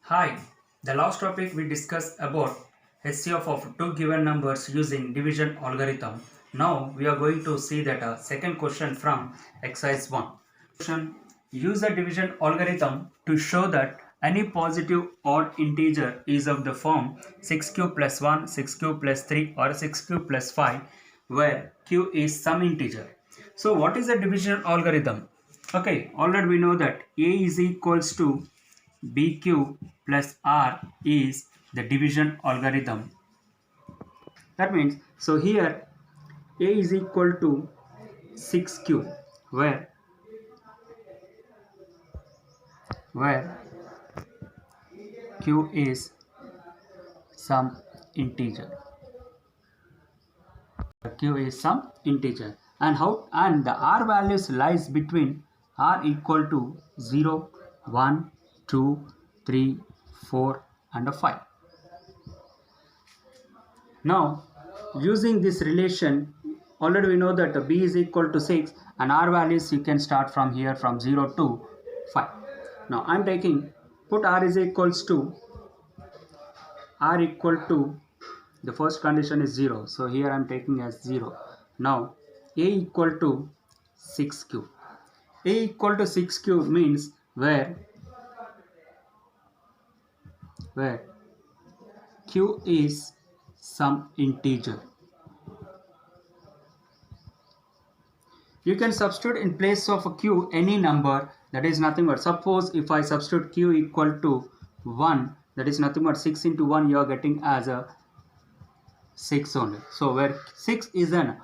Hi, the last topic we discussed about HCF of two given numbers using division algorithm. Now we are going to see that second question from exercise 1. Question: use the division algorithm to show that any positive odd integer is of the form 6q plus 1, 6q plus 3 or 6q plus 5 where q is some integer. So what is the division algorithm? Okay, already we know that a is equals to BQ plus R is the division algorithm. That means, so here A is equal to 6Q where Q is some integer. Q is some integer. And the R values lies between R equal to 0, 1, 2, 3, 4 and 5. Now, using this relation, already we know that b is equal to 6 and r values you can start from here from 0 to 5. Now, I am taking, put r equal to, the first condition is 0. So, here I am taking as 0. Now, a equal to 6q. A equal to 6q means where q is some integer. You can substitute in place of a q any number, that is nothing but, suppose if I substitute q equal to 1, that is nothing but 6 into 1 you are getting as a 6 only. So where 6 is it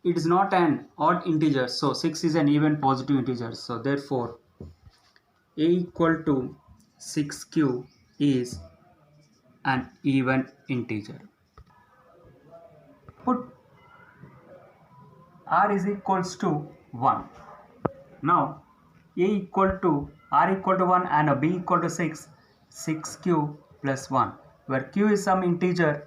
is not an odd integer, so 6 is an even positive integer. So therefore a equal to 6q is an even integer. Put r is equals to 1. Now a equal to r equal to 1 and b equal to 6, 6q plus 1, where q is some integer.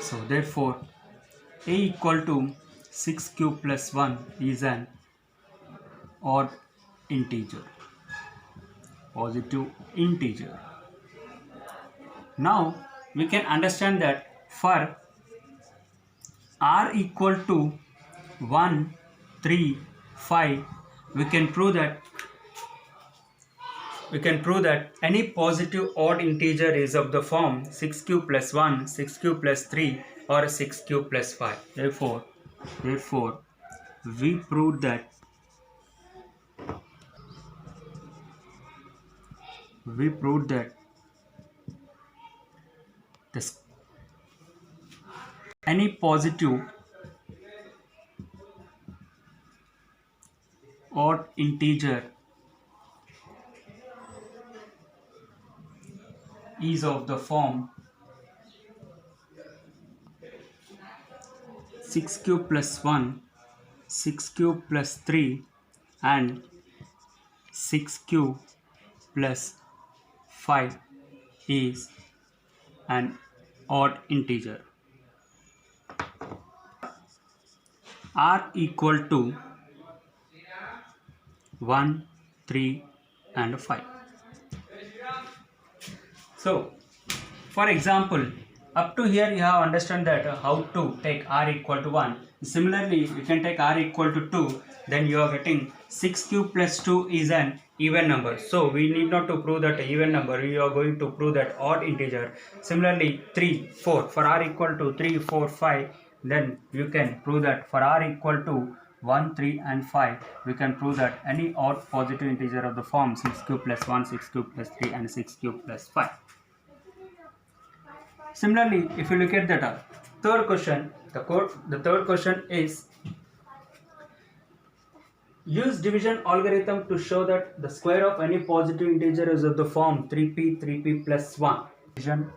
So therefore a equal to 6q plus 1 is an odd integer, positive integer. Now we can understand that for r equal to 1, 3, 5, we can prove that any positive odd integer is of the form 6q plus 1, 6q plus 3 or 6q plus 5. Therefore we proved that this any positive odd integer is of the form 6q plus 1, 6q plus 3 and 6q plus 5 is an odd integer. R equal to 1, 3 and 5. So, for example, up to here you have understand that how to take r equal to 1. Similarly, you can take r equal to 2, then you are getting 6q plus 2 is an even number. So, we need not to prove that even number, we are going to prove that odd integer. Similarly, 3, 4, for r equal to 3, 4, 5, then you can prove that for r equal to 1, 3 and 5, we can prove that any odd positive integer of the form 6q plus 1, 6q plus 3 and 6q plus 5. Similarly, if you look at the third question, the third question is use division algorithm to show that the square of any positive integer is of the form 3p plus 1. Division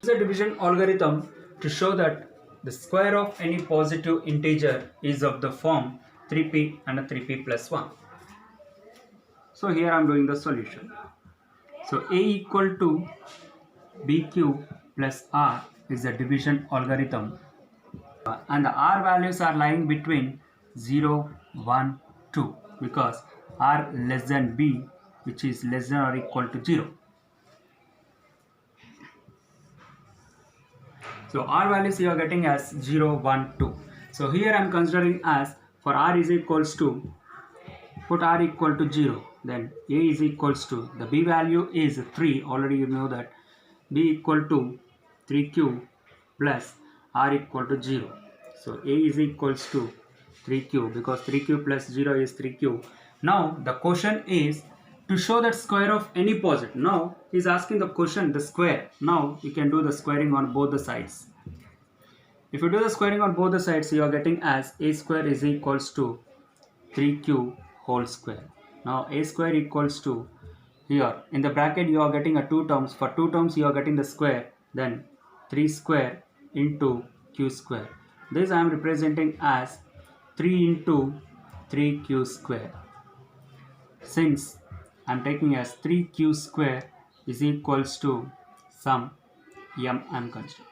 use a division algorithm to show that the square of any positive integer is of the form 3p and a 3p plus 1. So here I am doing the solution. So A equal to BQ plus R is the division algorithm, and the R values are lying between 0, 1, 2 because R less than B, which is less than or equal to 0. So R values you are getting as 0, 1, 2. So here I am considering as for R is equals to, put R equal to 0, then A is equals to, the B value is 3, already you know that, B equal to 3Q plus R equal to 0. So A is equals to 3Q because 3Q plus 0 is 3Q. Now the question is to show that square of any positive. Now he is asking the question the square. Now you can do the squaring on both the sides. If you do the squaring on both the sides, you are getting as A square is equals to 3Q whole square. Now A square equals to, here in the bracket you are getting a 2 terms. For 2 terms you are getting the square, then 3 square into Q square. This I am representing as 3 into 3Q square. Since I am taking as 3Q square is equals to some M I am considering,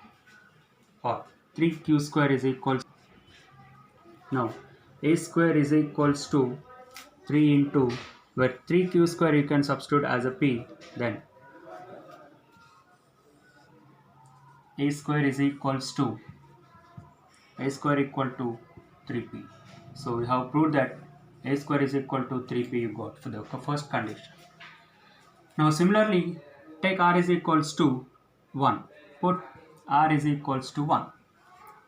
or 3Q square is equals, now A square is equals to 3 into, where 3Q square you can substitute as a P, then A square is equals to, A square equal to 3P. So we have proved that A square is equal to 3P you got for the first condition. Now similarly, take R is equals to 1. Put R is equals to 1.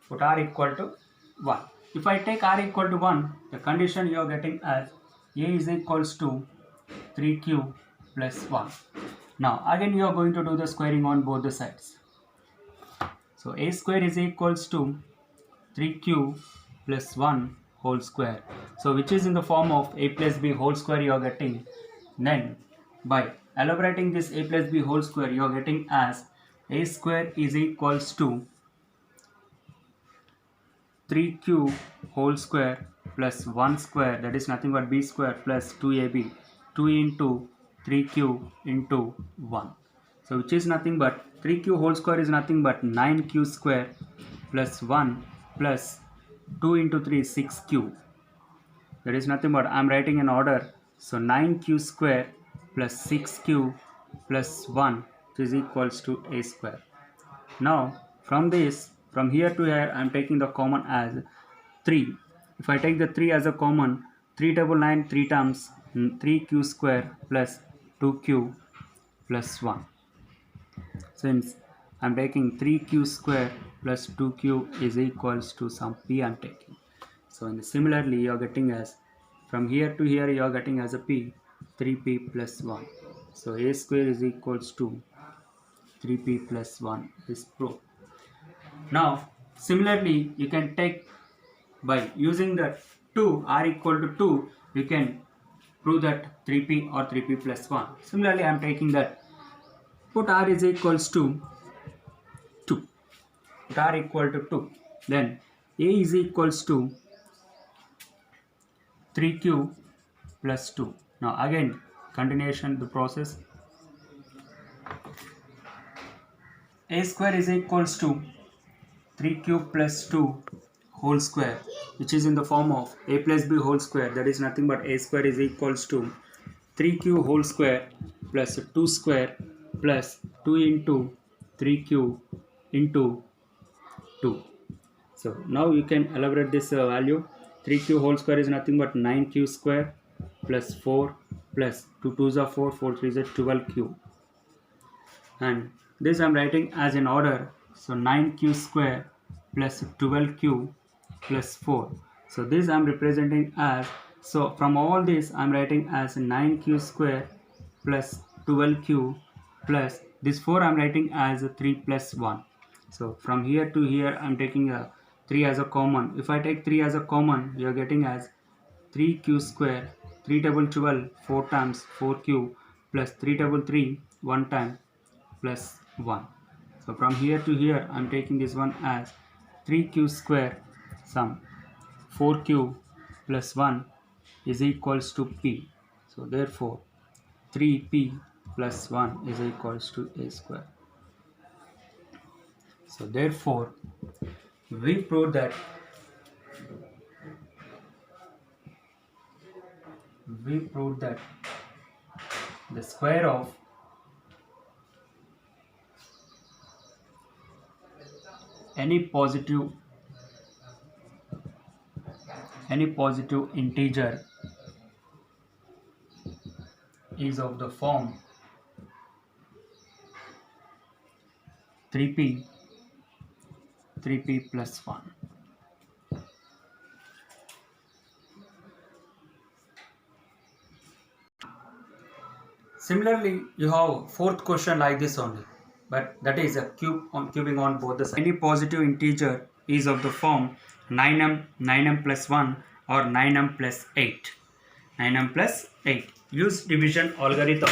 Put R equal to 1. If I take R equal to 1, the condition you are getting as A is equals to 3Q plus 1. Now again you are going to do the squaring on both the sides. So A square is equals to 3Q plus 1 whole square. So which is in the form of A plus B whole square you are getting. Then by elaborating this A plus B whole square you are getting as A square is equals to 3Q whole square plus 1 square, that is nothing but B square plus 2AB, 2 into 3Q into 1. So which is nothing but 3Q whole square is nothing but 9Q square plus 1 plus 2 into 3 6Q. That is nothing but I am writing in order. So 9Q square plus 6Q plus 1, which is equals to A square. Now from this, from here to here I am taking the common as 3. If I take the 3 as a common, 3 double 9 3 times 3Q square plus 2Q plus 1. Since I am taking 3Q square plus 2Q is equals to some P I am taking. So similarly you are getting as, from here to here you are getting as a P 3P plus 1. So A square is equals to 3P plus 1 is proved. Now similarly you can take, by using the 2 R equal to 2 you can prove that 3P or 3P plus 1. Similarly I am taking that, put R is equals to 2, put R equal to 2, then A is equals to 3Q plus 2. Now again continuation the process. A square is equals to 3Q plus 2 whole square, which is in the form of A plus B whole square, that is nothing but A square is equals to 3Q whole square plus 2 square plus 2 into 3Q into 2. So now you can elaborate this value. 3Q whole square is nothing but 9Q square plus 4 plus 2 2s are 4, 4 3s are 12Q. And this I am writing as in order. So 9Q square plus 12Q plus 4. So this I am representing as, so from all this I am writing as 9Q square plus 12Q plus this 4 I am writing as 3 plus 1. So from here to here I am taking a 3 as a common. If I take 3 as a common, you are getting as 3Q square 3 double 12 4 times 4Q plus 3 double 3 1 time plus 1. So from here to here I am taking this one as 3Q square sum 4Q plus 1 is equals to p. So therefore 3p plus 1 is equals to a square. So therefore we prove that the square of any positive integer is of the form 3p plus 1. Similarly, you have fourth question like this only, but that is a cubing on both the sides. Any positive integer is of the form 9m plus 1 or 9m plus 8. 9m plus 8. Use division algorithm.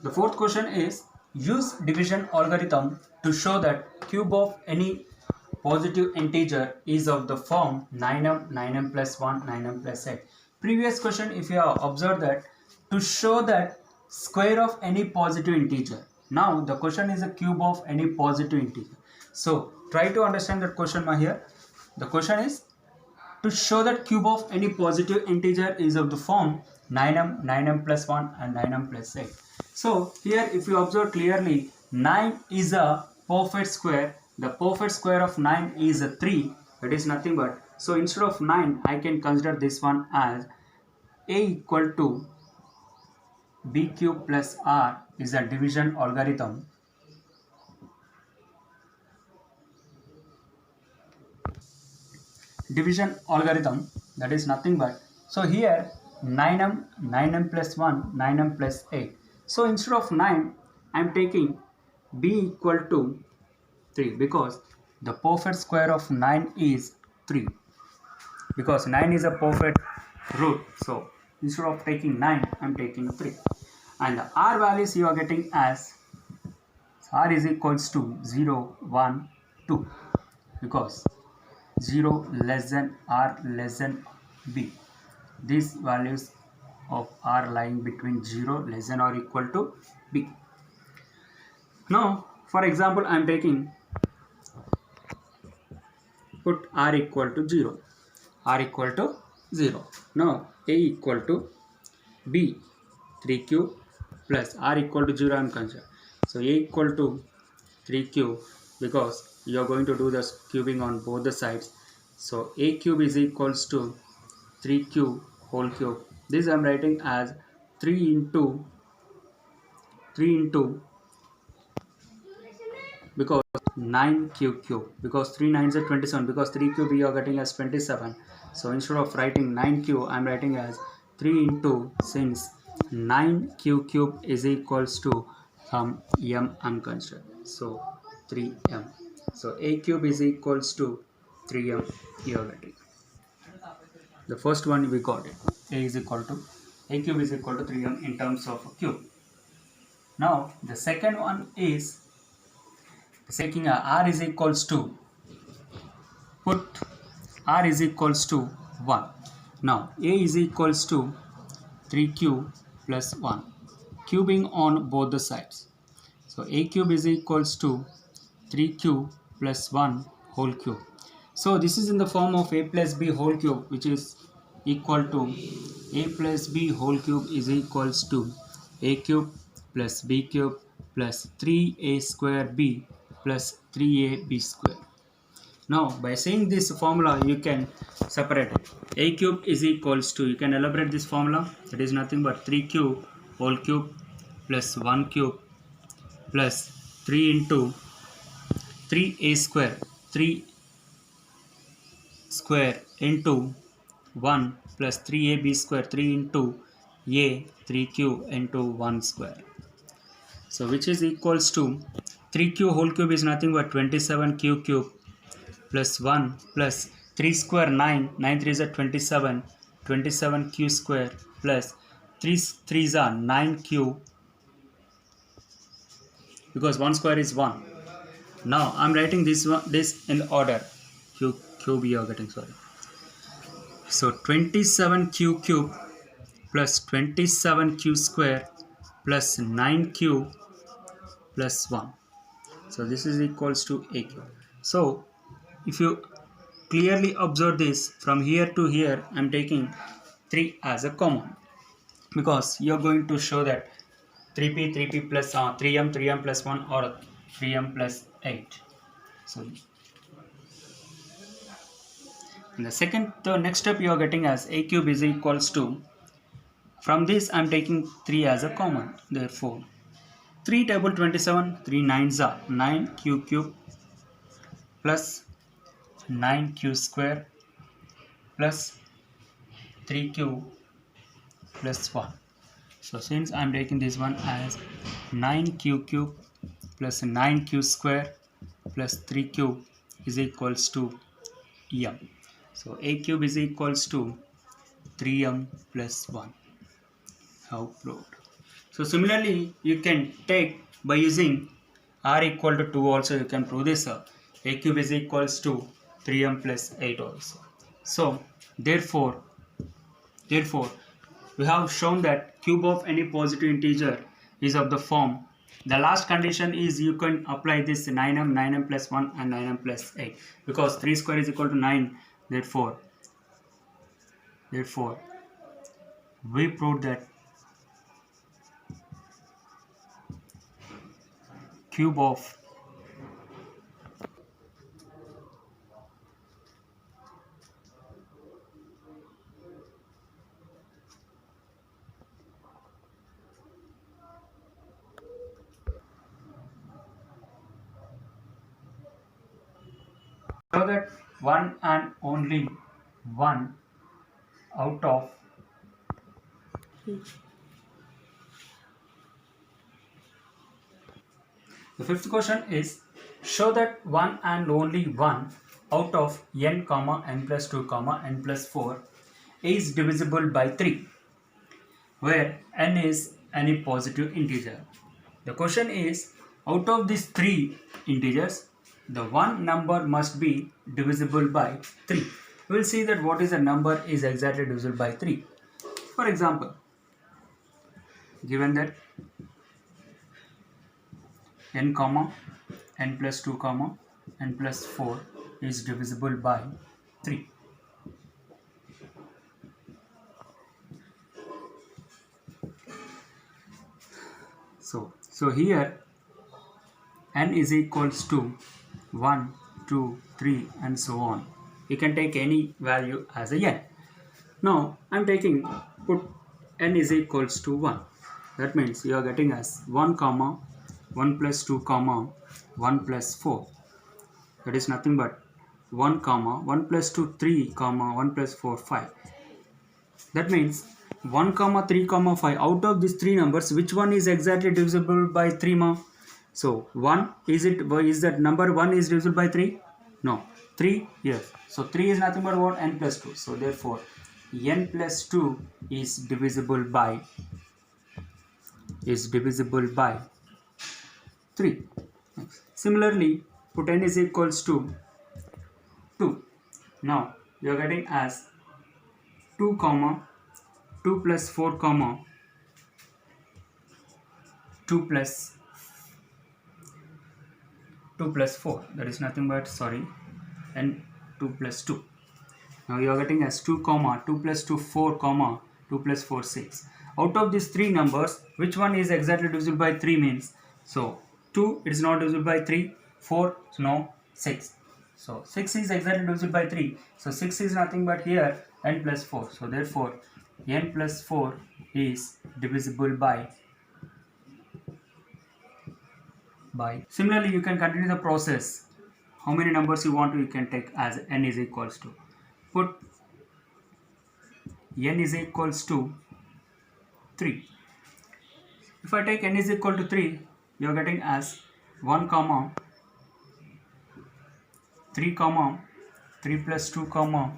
The fourth question is use division algorithm to show that cube of any positive integer is of the form 9m plus 1, 9m plus 8. Previous question, if you have observed that to show that square of any positive integer. Now the question is a cube of any positive integer. So try to understand that question here. The question is to show that cube of any positive integer is of the form 9m plus 1 and 9m plus 8. So here if you observe clearly, 9 is a perfect square. The perfect square of 9 is a 3. It is nothing but, so instead of 9 I can consider this one as a equal to b cube plus r is a division algorithm. That is nothing but, so here 9m plus 1, 9m plus 8. So instead of 9 I am taking b equal to 3 because the perfect square of 9 is 3, because 9 is a perfect root. So instead of taking 9 I am taking 3, and the r values you are getting as r is equals to 0, 1, 2, because 0 less than r less than b. These values of r lying between 0 less than or equal to b. Now for example I am taking, put r equal to 0. Now a equal to b 3 cube plus r equal to 0 I am considering. So a equal to 3 cube, because you are going to do the cubing on both the sides. So a cube is equals to 3 cube whole cube. This I am writing as 3 into because 9 cube, because 3 9s are 27, because 3 cube you are getting as 27. So instead of writing 9 cube I am writing as 3 into, since 9 cube is equals to m I am considering, so 3m. So a cube is equals to 3m you are getting. The first one we got it, a cube is equal to 3m in terms of a cube. Now the second one is taking r is equals to, put r is equals to 1. Now a is equals to 3 cube plus 1, cubing on both the sides. So a cube is equals to 3 cube plus 1 whole cube. So this is in the form of a plus b whole cube, which is equal to a plus b whole cube is equals to a cube plus b cube plus 3a square b plus 3ab square. Now by seeing this formula you can separate it. A cube is equals to, you can elaborate this formula, that is nothing but 3 cube whole cube plus 1 cube plus 3 into 3a square, 3 square into 1 plus 3ab square, 3 into a 3 cube into 1 square. So which is equals to 3 cube whole cube is nothing but 27 cube plus 1 plus 3 square 9, 9 3 is 27, 27q square plus 3 3s are 9q, because 1 square is 1. Now I'm writing this in order. Cube you are getting, sorry. So 27q cube plus 27q square plus 9q plus 1. So this is equals to aq. So if you clearly observe this, from here to here I'm taking 3 as a common, because you're going to show that 3p plus 3m plus 1 or 3m plus 8. So in the next step you are getting as a cube is equals to, from this I'm taking 3 as a common, therefore 3 table 27, 3 9s are 9q cube plus 9q square plus 3q plus 1. So since I'm taking this one as 9q cube plus 9q square plus 3q is equals to m. So a cube is equals to 3m plus 1. How proved. So similarly you can take by using r equal to 2 also you can prove this. A cube is equals to 3m plus 8 also. So therefore we have shown that cube of any positive integer is of the form. The last condition is you can apply this 9m plus 1 and 9m plus 8, because 3 square is equal to 9. Therefore we proved that cube of so that one and only one out of the fifth question is, show that one and only one out of n comma n plus 2 comma n plus 4 is divisible by 3, where n is any positive integer. The question is, out of these 3 integers, the one number must be divisible by 3. We will see that what is the number is exactly divisible by 3. For example, given that n comma n plus 2 comma n plus 4 is divisible by 3. So here n is equals to 1, 2, 3 and so on. You can take any value as a n. Now I'm taking, put n is equals to 1. That means you are getting as 1 comma 1 plus 2 comma 1 plus 4. That is nothing but 1 comma 1 plus 2 3 comma 1 plus 4 5. That means 1 comma 3 comma 5, out of these 3 numbers which one is exactly divisible by 3 ma? So 1 is that number 1 is divisible by 3? No. 3? Yes. So 3 is nothing but what? N plus 2. So therefore n plus 2 is divisible by 3. Similarly, put n is equals to 2. Now you are getting as 2 comma 2 plus 4 comma 2 plus 4. That is nothing but and 2 plus 2. Now you are getting as 2 comma 2 plus 2 4 comma 2 plus 4 6. Out of these 3 numbers, which one is exactly divisible by 3 means? So 2 it is not divisible by 3, 4 no, 6. So 6 is exactly divisible by 3. So 6 is nothing but here n plus 4. So therefore n plus 4 is divisible by. Similarly, you can continue the process. How many numbers you want to, you can take as n is equals to. Put n is equals to 3. If I take n is equal to 3, you are getting as 1 comma 3 comma 3 plus 2 comma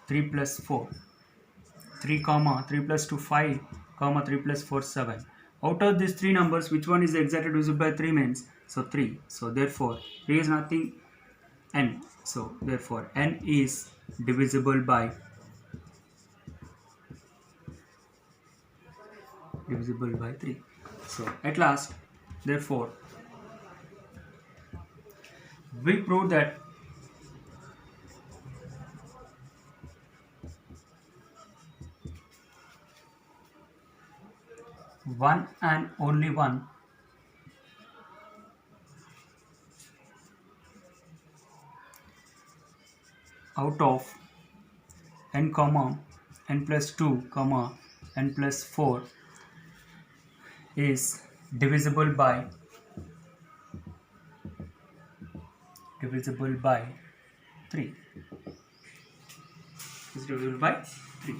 3 plus 4. 3 comma 3 plus 2 5 comma 3 plus 4 7. Out of these three numbers, which one is exactly divisible by 3 means? So 3. So therefore 3 is nothing n. So therefore n is divisible by 3. So at last, therefore we prove that one and only one out of n comma n plus 2 comma n plus 4 is divisible by 3. Is divisible by 3.